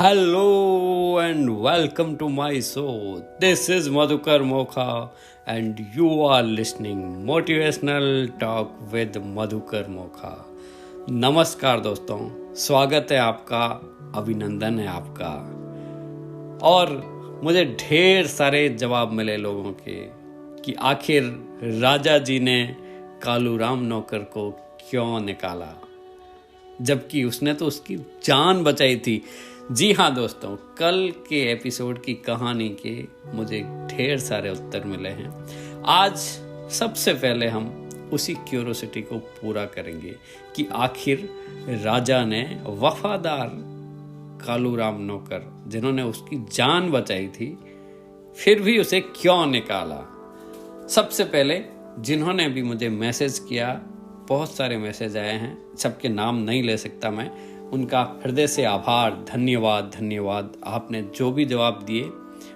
Hello and welcome to my show. This is Madhukar Mokha and you are listening Motivational Talk with Madhukar Mokha. नमस्कार दोस्तों, स्वागत है आपका, अभिनंदन है आपका। और मुझे ढेर सारे जवाब मिले लोगों के कि आखिर राजा जी ने कालूराम नौकर को क्यों निकाला, जबकि उसने तो उसकी जान बचाई थी। जी हाँ दोस्तों, कल के एपिसोड की कहानी के मुझे ढेर सारे उत्तर मिले हैं। आज सबसे पहले हम उसी क्यूरोसिटी को पूरा करेंगे कि आखिर राजा ने वफादार कालूराम नौकर, जिन्होंने उसकी जान बचाई थी, फिर भी उसे क्यों निकाला। सबसे पहले जिन्होंने भी मुझे मैसेज किया, बहुत सारे मैसेज आए हैं, सबके नाम नहीं ले सकता मैं, उनका हृदय से आभार, धन्यवाद। आपने जो भी जवाब दिए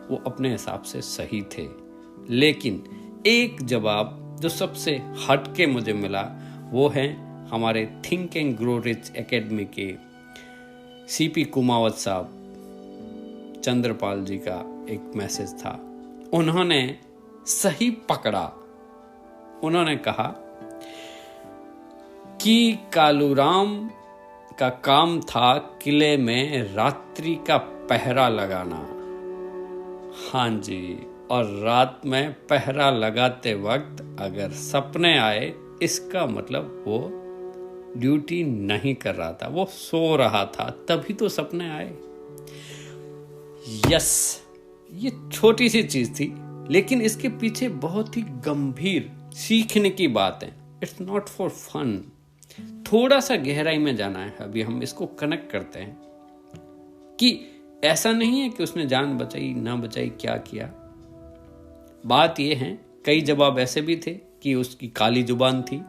वो अपने हिसाब से सही थे, लेकिन एक जवाब जो सबसे हटके मुझे मिला वो है हमारे think and grow rich academy के सीपी कुमावत साहब, चंद्रपाल जी का एक मैसेज था। उन्होंने सही पकड़ा। उन्होंने कहा कि कालूराम का काम था किले में रात्रि का पहरा लगाना। हाँ जी, और रात में पहरा लगाते वक्त अगर सपने आए, इसका मतलब वो ड्यूटी नहीं कर रहा था, वो सो रहा था, तभी तो सपने आए। यस, ये छोटी सी चीज थी, लेकिन इसके पीछे बहुत ही गंभीर सीखने की बात है। It's not for fun. थोड़ा सा गहराई में जाना है। अभी हम इसको कनेक्ट करते हैं कि ऐसा नहीं है कि उसने जान बचाई ना बचाई, क्या किया। बात यह है, कई जवाब ऐसे भी थे कि उसकी काली जुबान थी,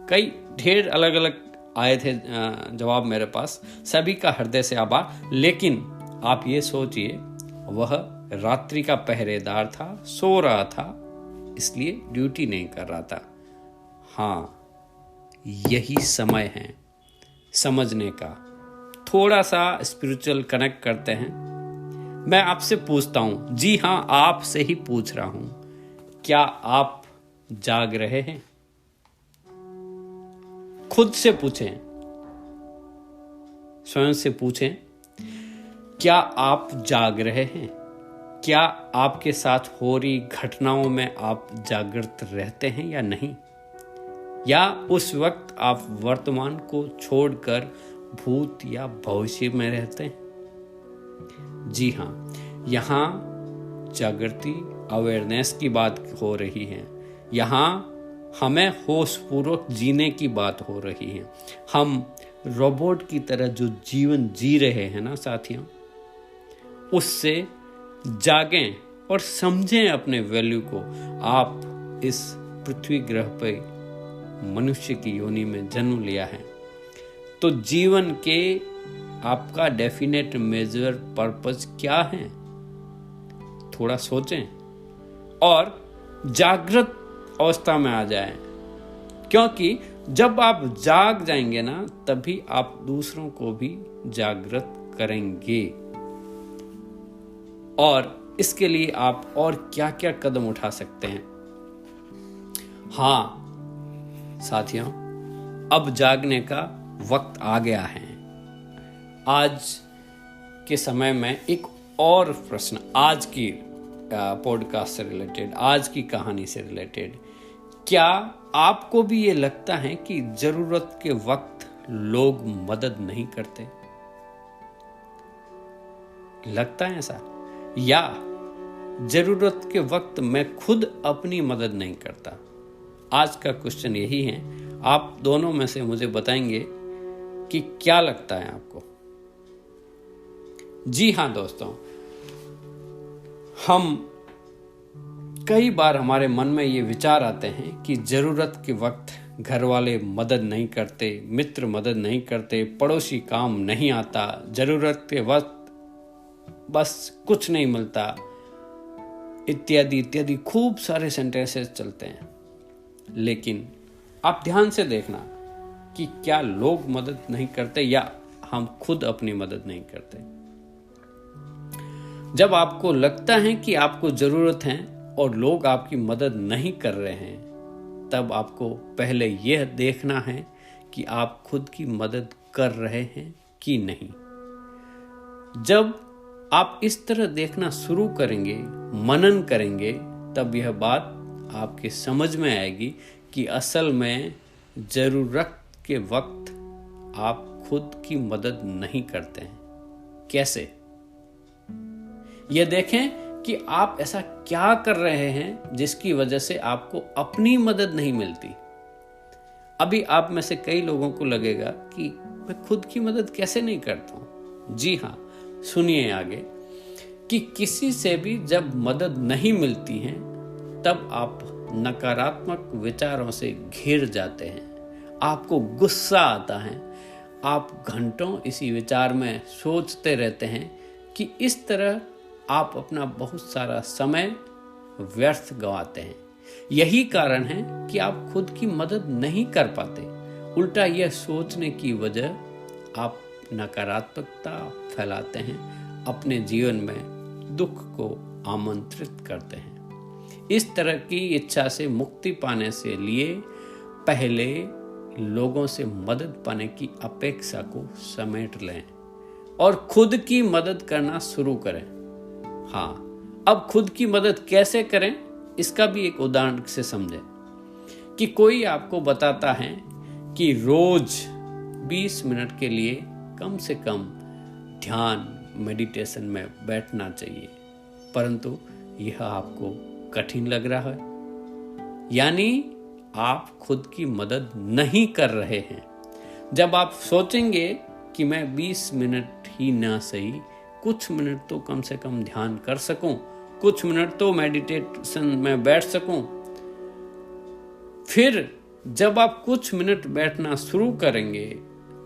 कई ढेर अलग अलग आए थे जवाब मेरे पास। सभी का हृदय से आभार। लेकिन आप ये सोचिए, वह रात्रि का पहरेदार था, सो रहा था, इसलिए ड्यूटी नहीं कर रहा था। हाँ, यही समय है समझने का। थोड़ा सा स्पिरिचुअल कनेक्ट करते हैं। मैं आपसे पूछता हूं, जी हां, आपसे ही पूछ रहा हूं, क्या आप जाग रहे हैं? खुद से पूछें, स्वयं से पूछें, क्या आप जाग रहे हैं? क्या आपके साथ हो रही घटनाओं में आप जागृत रहते हैं या नहीं? या उस वक्त आप वर्तमान को छोड़कर भूत या भविष्य में रहते हैं? जी हाँ, यहाँ जागृति, अवेयरनेस की बात हो रही है। यहाँ हमें होशपूर्वक जीने की बात हो रही है। हम रोबोट की तरह जो जीवन जी रहे हैं ना साथियों, उससे जागें और समझें अपने वैल्यू को। आप इस पृथ्वी ग्रह पर मनुष्य की योनि में जन्म लिया है, तो जीवन के आपका डेफिनेट मेजर पर्पस क्या है? थोड़ा सोचें और जागृत अवस्था में आ जाएं, क्योंकि जब आप जाग जाएंगे ना, तभी आप दूसरों को भी जागृत करेंगे। और इसके लिए आप और क्या क्या कदम उठा सकते हैं? हाँ साथियों, अब जागने का वक्त आ गया है। आज के समय में एक और प्रश्न, आज की पॉडकास्ट से रिलेटेड, आज की कहानी से रिलेटेड, क्या आपको भी ये लगता है कि जरूरत के वक्त लोग मदद नहीं करते? लगता है ऐसा? या जरूरत के वक्त मैं खुद अपनी मदद नहीं करता? आज का क्वेश्चन यही है। आप दोनों में से मुझे बताएंगे कि क्या लगता है आपको। जी हाँ दोस्तों, हम कई बार हमारे मन में ये विचार आते हैं कि जरूरत के वक्त घर वाले मदद नहीं करते, मित्र मदद नहीं करते, पड़ोसी काम नहीं आता, जरूरत के वक्त बस कुछ नहीं मिलता, इत्यादि इत्यादि खूब सारे सेंटेंसेस चलते हैं। लेकिन आप ध्यान से देखना कि क्या लोग मदद नहीं करते या हम खुद अपनी मदद नहीं करते। जब आपको लगता है कि आपको जरूरत है और लोग आपकी मदद नहीं कर रहे हैं, तब आपको पहले यह देखना है कि आप खुद की मदद कर रहे हैं कि नहीं। जब आप इस तरह देखना शुरू करेंगे, मनन करेंगे, तब यह बात आपके समझ में आएगी कि असल में जरूरत के वक्त आप खुद की मदद नहीं करते हैं। कैसे? यह देखें कि आप ऐसा क्या कर रहे हैं जिसकी वजह से आपको अपनी मदद नहीं मिलती। अभी आप में से कई लोगों को लगेगा कि मैं खुद की मदद कैसे नहीं करता हूं। जी हाँ, सुनिए आगे कि किसी से भी जब मदद नहीं मिलती है तब आप नकारात्मक विचारों से घिर जाते हैं, आपको गुस्सा आता है, आप घंटों इसी विचार में सोचते रहते हैं कि इस तरह आप अपना बहुत सारा समय व्यर्थ गंवाते हैं। यही कारण है कि आप खुद की मदद नहीं कर पाते। उल्टा यह सोचने की वजह आप नकारात्मकता फैलाते हैं, अपने जीवन में दुख को आमंत्रित करते हैं। इस तरह की इच्छा से मुक्ति पाने से लिए पहले लोगों से मदद पाने की अपेक्षा को समेट लें और खुद की मदद करना शुरू करें। हाँ, अब खुद की मदद कैसे करें इसका भी एक उदाहरण से समझें कि कोई आपको बताता है कि रोज 20 मिनट के लिए कम से कम ध्यान मेडिटेशन में बैठना चाहिए, परंतु यह आपको कठिन लग रहा है, यानी आप खुद की मदद नहीं कर रहे हैं। जब आप सोचेंगे कि मैं 20 मिनट ही ना सही, कुछ मिनट तो कम से कम ध्यान कर सकूं, कुछ मिनट तो मेडिटेशन में बैठ सकूं, फिर जब आप कुछ मिनट बैठना शुरू करेंगे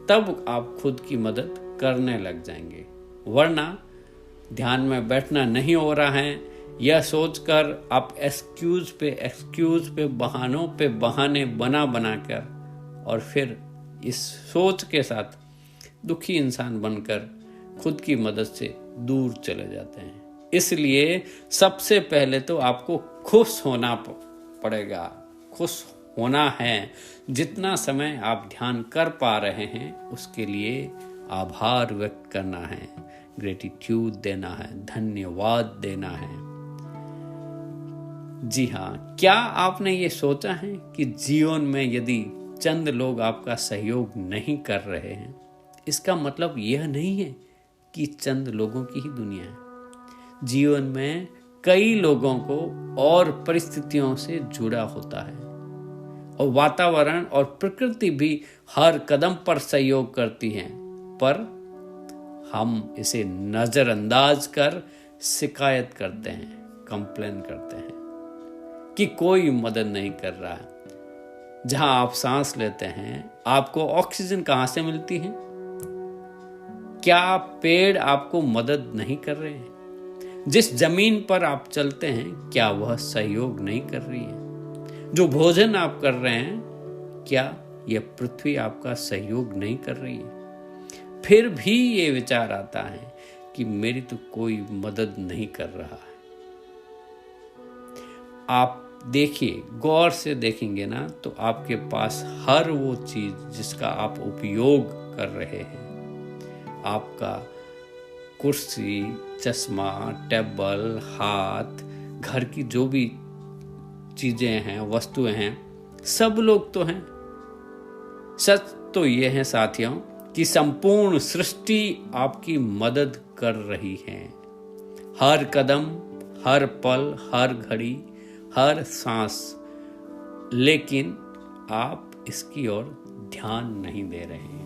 तब आप खुद की मदद करने लग जाएंगे। वरना ध्यान में बैठना नहीं हो रहा है, यह सोचकर आप एक्सक्यूज पे बहानों पे बहाने बनाकर और फिर इस सोच के साथ दुखी इंसान बनकर खुद की मदद से दूर चले जाते हैं। इसलिए सबसे पहले तो आपको खुश होना पड़ेगा, खुश होना है। जितना समय आप ध्यान कर पा रहे हैं उसके लिए आभार व्यक्त करना है, ग्रेटिट्यूड देना है, धन्यवाद देना है। जी हाँ, क्या आपने ये सोचा है कि जीवन में यदि चंद लोग आपका सहयोग नहीं कर रहे हैं, इसका मतलब यह नहीं है कि चंद लोगों की ही दुनिया है। जीवन में कई लोगों को और परिस्थितियों से जुड़ा होता है और वातावरण और प्रकृति भी हर कदम पर सहयोग करती हैं, पर हम इसे नजरअंदाज कर शिकायत करते हैं, कंप्लेन करते हैं कि कोई मदद नहीं कर रहा है। जहां आप सांस लेते हैं, आपको ऑक्सीजन कहां से मिलती है? क्या पेड़ आपको मदद नहीं कर रहे हैं? जिस जमीन पर आप चलते हैं, क्या वह सहयोग नहीं कर रही है? जो भोजन आप कर रहे हैं, क्या यह पृथ्वी आपका सहयोग नहीं कर रही है? फिर भी ये विचार आता है कि मेरी तो कोई मदद नहीं कर रहा है। आप देखिए, गौर से देखेंगे ना तो आपके पास हर वो चीज जिसका आप उपयोग कर रहे हैं, आपका कुर्सी, चश्मा, टेबल, हाथ, घर की जो भी चीजें हैं, वस्तुएं हैं, सब लोग तो हैं। सच तो ये है साथियों कि संपूर्ण सृष्टि आपकी मदद कर रही है। हर कदम, हर पल, हर घड़ी, हर सांस, लेकिन आप इसकी ओर ध्यान नहीं दे रहे हैं।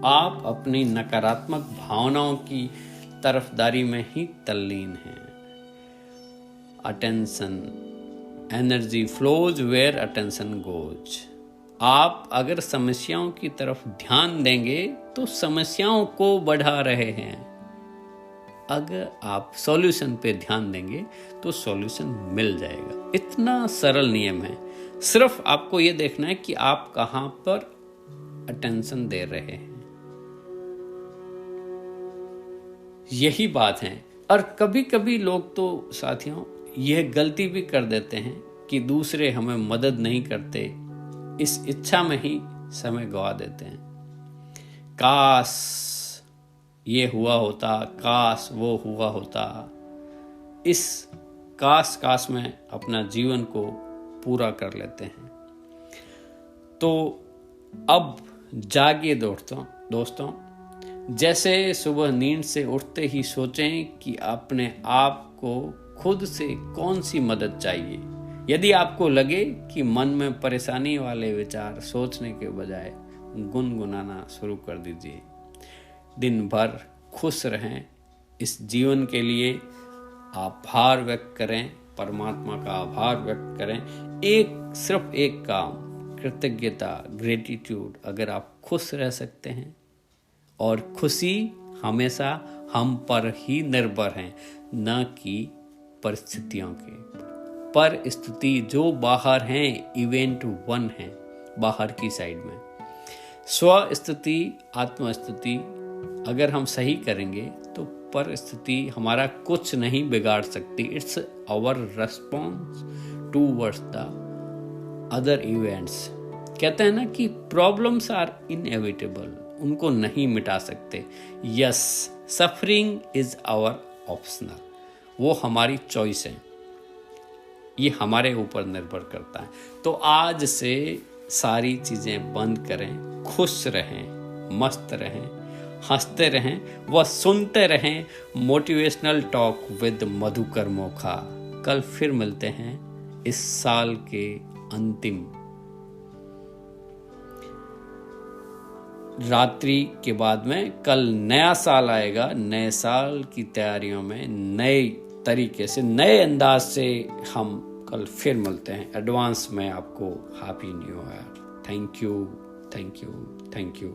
आप अपनी नकारात्मक भावनाओं की तरफदारी में ही तल्लीन हैं। Attention, energy flows where attention goes. आप अगर समस्याओं की तरफ ध्यान देंगे तो समस्याओं को बढ़ा रहे हैं। अगर आप सॉल्यूशन पे ध्यान देंगे तो सॉल्यूशन मिल जाएगा। इतना सरल नियम है। सिर्फ आपको ये देखना है कि आप कहां पर अटेंशन दे रहे हैं। यही बात है। और कभी कभी लोग तो साथियों यह गलती भी कर देते हैं कि दूसरे हमें मदद नहीं करते, इस इच्छा में ही समय गवा देते हैं। काश ये हुआ होता, काश वो हुआ होता, इस काश में अपना जीवन को पूरा कर लेते हैं। तो अब जागिए दोस्तों, जैसे सुबह नींद से उठते ही सोचें कि अपने आप को खुद से कौन सी मदद चाहिए। यदि आपको लगे कि मन में परेशानी वाले विचार सोचने के बजाय गुनगुनाना शुरू कर दीजिए। दिन भर खुश रहें। इस जीवन के लिए आभार व्यक्त करें, परमात्मा का आभार व्यक्त करें। सिर्फ एक काम, कृतज्ञता, ग्रेटिट्यूड। अगर आप खुश रह सकते हैं, और खुशी हमेशा हम पर ही निर्भर है, न कि परिस्थितियों के पर। स्थिति जो बाहर हैं, इवेंट वन है बाहर की साइड में। स्व स्थिति, आत्मस्थिति अगर हम सही करेंगे तो परिस्थिति हमारा कुछ नहीं बिगाड़ सकती। It's our response towards the other events. कहते हैं ना कि प्रॉब्लम्स आर इनएविटेबल, उनको नहीं मिटा सकते। Yes, suffering is our optional, वो हमारी चॉइस है, ये हमारे ऊपर निर्भर करता है। तो आज से सारी चीजें बंद करें, खुश रहें, मस्त रहें, हंसते रहें व सुनते रहें motivational talk with Madhukar Mokha. कल फिर मिलते हैं इस साल के अंतिम रात्रि के बाद में। कल नया साल आएगा, नए साल की तैयारियों में नए तरीके से, नए अंदाज से हम कल फिर मिलते हैं। एडवांस में आपको happy new year. Thank you, thank you, thank you.